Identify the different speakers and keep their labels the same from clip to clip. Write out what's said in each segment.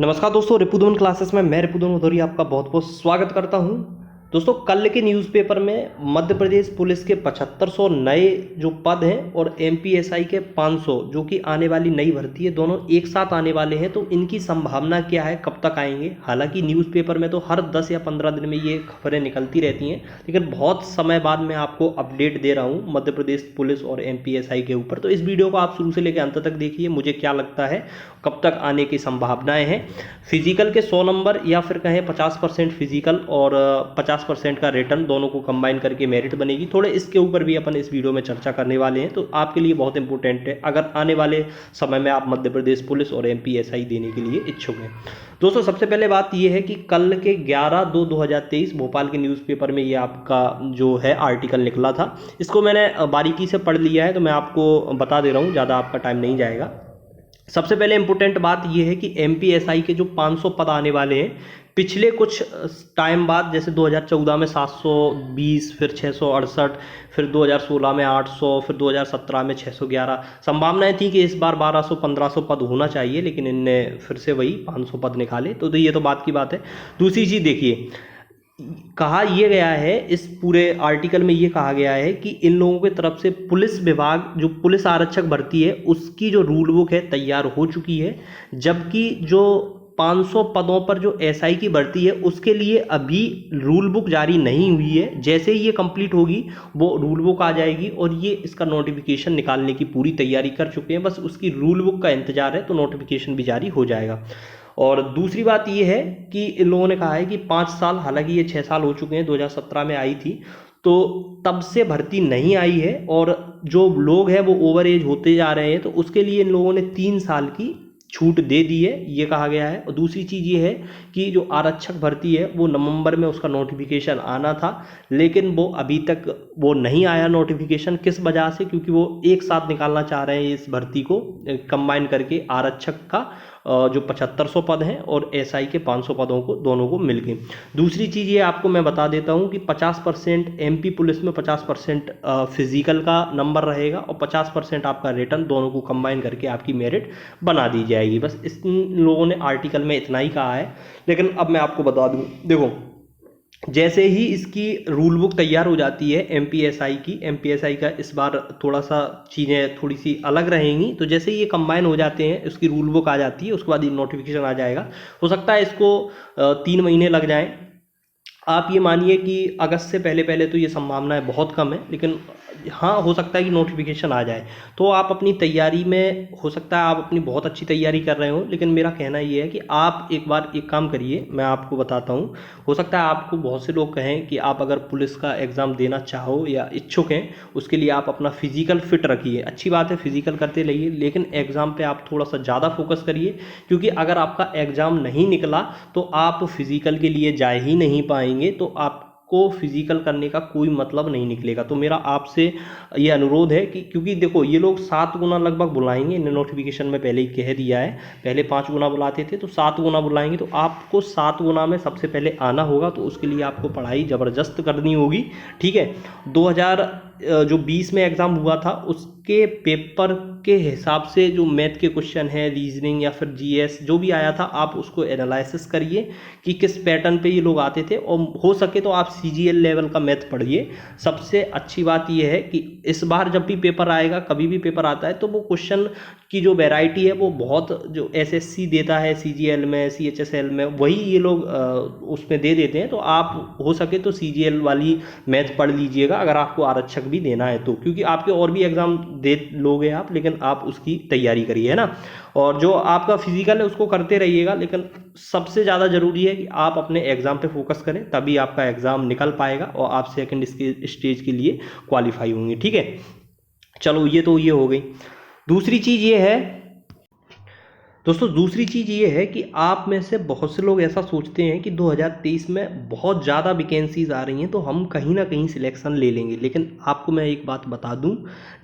Speaker 1: नमस्कार दोस्तों, रिपुदमन क्लासेस में मैं रिपुदमन भदौरिया आपका बहुत बहुत स्वागत करता हूं। दोस्तों, कल के न्यूज़पेपर में मध्य प्रदेश पुलिस के 7500 नए जो पद हैं और एमपीएसआई के 500 जो कि आने वाली नई भर्ती है, दोनों एक साथ आने वाले हैं। तो इनकी संभावना क्या है, कब तक आएंगे? हालांकि न्यूज़पेपर में तो हर 10 या 15 दिन में ये खबरें निकलती रहती हैं, लेकिन बहुत समय बाद मैं आपको अपडेट दे रहा हूँ मध्य प्रदेश पुलिस और एमपीएसआई के ऊपर। तो इस वीडियो को आप शुरू से लेकर अंत तक देखिए, मुझे क्या लगता है कब तक आने की संभावनाएं हैं। फिजिकल के 100 नंबर या फिर कहें 50% फिजिकल और 50% का रिटर्न, दोनों को कंबाइन करके मेरिट बनेगी। थोड़े इसके ऊपर भी अपन इस वीडियो में चर्चा करने वाले हैं, तो आपके लिए बहुत इंपॉर्टेंट है अगर आने वाले समय में आप मध्य प्रदेश पुलिस और एमपीएसआई देने के लिए इच्छुक हैं। दोस्तों, सबसे पहले बात यह है कि कल के 11/2/2023 भोपाल के न्यूज़पेपर में ये आपका जो है आर्टिकल निकला था। इसको मैंने बारीकी से पढ़ लिया है, तो मैं आपको बता दे रहा हूँ, ज़्यादा आपका टाइम नहीं जाएगा। सबसे पहले इंपॉर्टेंट बात यह है कि एमपीएसआई के जो 500 पद आने वाले हैं, पिछले कुछ टाइम बाद, जैसे 2014 में 720, फिर 668, फिर 2016 में 800, फिर 2017 में 611, संभावनाएं थी कि इस बार 1200-1500 पद होना चाहिए, लेकिन इनने फिर से वही 500 पद निकाले। तो ये तो बात की बात है। दूसरी चीज़ देखिए, कहा यह गया है, इस पूरे आर्टिकल में ये कहा गया है कि इन लोगों की तरफ से पुलिस विभाग जो पुलिस आरक्षक भर्ती है उसकी जो रूल बुक है तैयार हो चुकी है, जबकि जो 500 पदों पर जो एसआई की भर्ती है उसके लिए अभी रूल बुक जारी नहीं हुई है। जैसे ही ये कंप्लीट होगी वो रूल बुक आ जाएगी और ये इसका नोटिफिकेशन निकालने की पूरी तैयारी कर चुके हैं, बस उसकी रूल बुक का इंतजार है, तो नोटिफिकेशन भी जारी हो जाएगा। और दूसरी बात ये है कि इन लोगों ने कहा है कि 5 साल, हालांकि ये 6 साल हो चुके हैं, 2017 में आई थी, तो तब से भर्ती नहीं आई है और जो लोग हैं वो ओवर एज होते जा रहे हैं, तो उसके लिए इन लोगों ने 3 साल की छूट दे दी है, ये कहा गया है। और दूसरी चीज़ ये है कि जो आरक्षक भर्ती है वो नवंबर में उसका नोटिफिकेशन आना था, लेकिन वो अभी तक वो नहीं आया नोटिफिकेशन। किस वजह से? क्योंकि वो एक साथ निकालना चाह रहे हैं इस भर्ती को कंबाइन करके, आरक्षक का जो 7500 पद हैं और एसआई के 500 पदों को, दोनों को मिलके। दूसरी चीज़ ये आपको मैं बता देता हूँ कि 50% एमपी पुलिस में 50% फिजिकल का नंबर रहेगा और 50% आपका रिटर्न, दोनों को कंबाइन करके आपकी मेरिट बना दी जाएगी। बस इस लोगों ने आर्टिकल में इतना ही कहा है। लेकिन अब मैं आपको बता दूँ, देखो, जैसे ही इसकी रूल बुक तैयार हो जाती है एमपीएसआई का इस बार थोड़ा सा चीज़ें थोड़ी सी अलग रहेंगी। तो जैसे ही ये कंबाइन हो जाते हैं, उसकी रूल बुक आ जाती है, उसके बाद ये नोटिफिकेशन आ जाएगा। हो सकता है इसको 3 महीने लग जाएं। आप ये मानिए कि अगस्त से पहले पहले तो ये संभावनाएं बहुत कम है, लेकिन हाँ, हो सकता है कि नोटिफिकेशन आ जाए। तो आप अपनी तैयारी में, हो सकता है आप अपनी बहुत अच्छी तैयारी कर रहे हो, लेकिन मेरा कहना ये है कि आप एक बार एक काम करिए, मैं आपको बताता हूँ। हो सकता है आपको बहुत से लोग कहें कि आप अगर पुलिस का एग्ज़ाम देना चाहो या इच्छुक हैं, उसके लिए आप अपना फिजिकल फिट रखिए। अच्छी बात है, फिजिकल करते रहिए, लेकिन एग्ज़ाम पे आप थोड़ा सा ज़्यादा फोकस करिए, क्योंकि अगर आपका एग्ज़ाम नहीं निकला तो आप फिजिकल के लिए जा ही नहीं पाएंगे, तो आपको फिजिकल करने का कोई मतलब नहीं निकलेगा। तो मेरा आपसे ये अनुरोध है कि, क्योंकि देखो ये लोग 7 गुना लगभग बुलाएंगे, इन्हें नोटिफिकेशन में पहले ही कह दिया है। पहले 5 गुना बुलाते थे, तो 7 गुना बुलाएंगे, तो आपको 7 गुना में सबसे पहले आना होगा। तो उसके लिए आपको पढ़ाई ज़बरदस्त करनी होगी, ठीक है। 2020 में एग्ज़ाम हुआ था, उसके पेपर के हिसाब से जो मैथ के क्वेश्चन है, रीजनिंग या फिर जीएस जो भी आया था, आप उसको एनालिसिस करिए कि किस पैटर्न पे ये लोग आते थे, और हो सके तो आप सीजीएल लेवल का मैथ पढ़िए। सबसे अच्छी बात यह है कि इस बार जब भी पेपर आएगा, कभी भी पेपर आता है, तो वो क्वेश्चन की जो वैरायटी है वो बहुत, जो एसएससी देता है सीजीएल में, सीएचएसएल में, वही ये लोग उसमें दे देते हैं। तो आप हो सके तो सीजीएल वाली मैथ पढ़ लीजिएगा अगर आपको आरक्षक भी देना है तो, क्योंकि आपके और भी एग्जाम दे लोगे आप, लेकिन आप उसकी तैयारी करिए, है ना। और जो आपका फिजिकल है उसको करते रहिएगा, लेकिन सबसे ज़्यादा ज़रूरी है कि आप अपने एग्ज़ाम पे फोकस करें, तभी आपका एग्ज़ाम निकल पाएगा और आप सेकंड स्टेज के लिए क्वालिफाई होंगे, ठीक है। चलो, ये तो ये हो गई। दूसरी चीज़ ये है दोस्तों, दूसरी चीज़ ये है कि आप में से बहुत से लोग ऐसा सोचते हैं कि 2023 में बहुत ज़्यादा वैकेंसीज आ रही हैं, तो हम कहीं ना कहीं सिलेक्शन ले लेंगे। लेकिन आपको मैं एक बात बता दूं,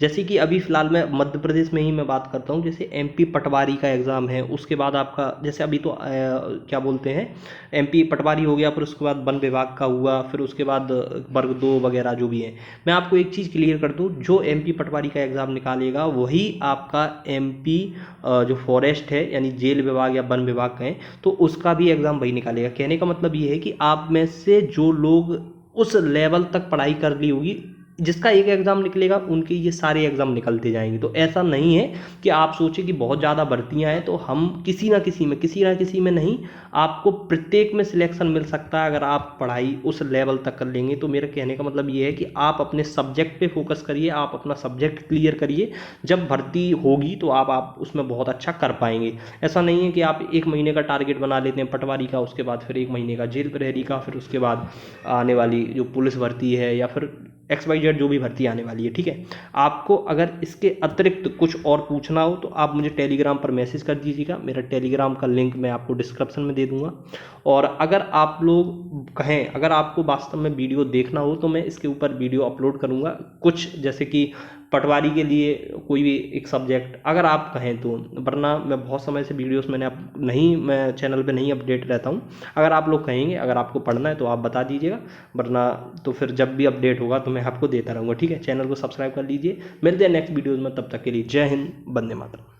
Speaker 1: जैसे कि अभी फ़िलहाल मैं मध्य प्रदेश में ही मैं बात करता हूं, जैसे एमपी पटवारी का एग्ज़ाम है, उसके बाद आपका जैसे अभी तो क्या बोलते हैं, एमपी पटवारी हो गया, फिर उसके बाद वन विभाग का हुआ, फिर उसके बाद वर्ग 2 वगैरह जो भी है। मैं आपको एक चीज़ क्लियर कर दूँ, जो एमपी पटवारी का एग्ज़ाम निकालेगा वही आपका एमपी जो फॉरेस्ट है है, यानी जेल विभाग या वन विभाग कहें, तो उसका भी एग्ज़ाम वही निकालेगा। कहने का मतलब ये है कि आप में से जो लोग उस लेवल तक पढ़ाई कर ली होगी, जिसका एक एग्ज़ाम निकलेगा उनके ये सारे एग्ज़ाम निकलते जाएंगे। तो ऐसा नहीं है कि आप सोचें कि बहुत ज़्यादा भर्तियां हैं तो हम किसी ना किसी में नहीं, आपको प्रत्येक में सिलेक्शन मिल सकता है अगर आप पढ़ाई उस लेवल तक कर लेंगे। तो मेरा कहने का मतलब ये है कि आप अपने सब्जेक्ट पे फोकस करिए, आप अपना सब्जेक्ट क्लियर करिए, जब भर्ती होगी तो आप उसमें बहुत अच्छा कर पाएंगे। ऐसा नहीं है कि आप 1 महीने का टारगेट बना लेते हैं पटवारी का, उसके बाद फिर 1 महीने का जेल प्रहरी का, फिर उसके बाद आने वाली जो पुलिस भर्ती है या फिर XYZ जो भी भर्ती आने वाली है, ठीक है। आपको अगर इसके अतिरिक्त कुछ और पूछना हो तो आप मुझे टेलीग्राम पर मैसेज कर दीजिएगा, मेरा टेलीग्राम का लिंक मैं आपको डिस्क्रिप्शन में दे दूंगा। और अगर आप लोग कहें, अगर आपको वास्तव में वीडियो देखना हो तो मैं इसके ऊपर वीडियो अपलोड करूंगा, कुछ जैसे कि पटवारी के लिए कोई भी एक सब्जेक्ट अगर आप कहें तो, वरना मैं बहुत समय से वीडियोस मैं चैनल पे नहीं अपडेट रहता हूँ। अगर आप लोग कहेंगे, अगर आपको पढ़ना है तो आप बता दीजिएगा, वरना तो फिर जब भी अपडेट होगा तो मैं आपको देता रहूँगा, ठीक है। चैनल को सब्सक्राइब कर लीजिए, मिलते हैं नेक्स्ट वीडियोज़ में, तब तक के लिए जय हिंद, वंदे मातरम।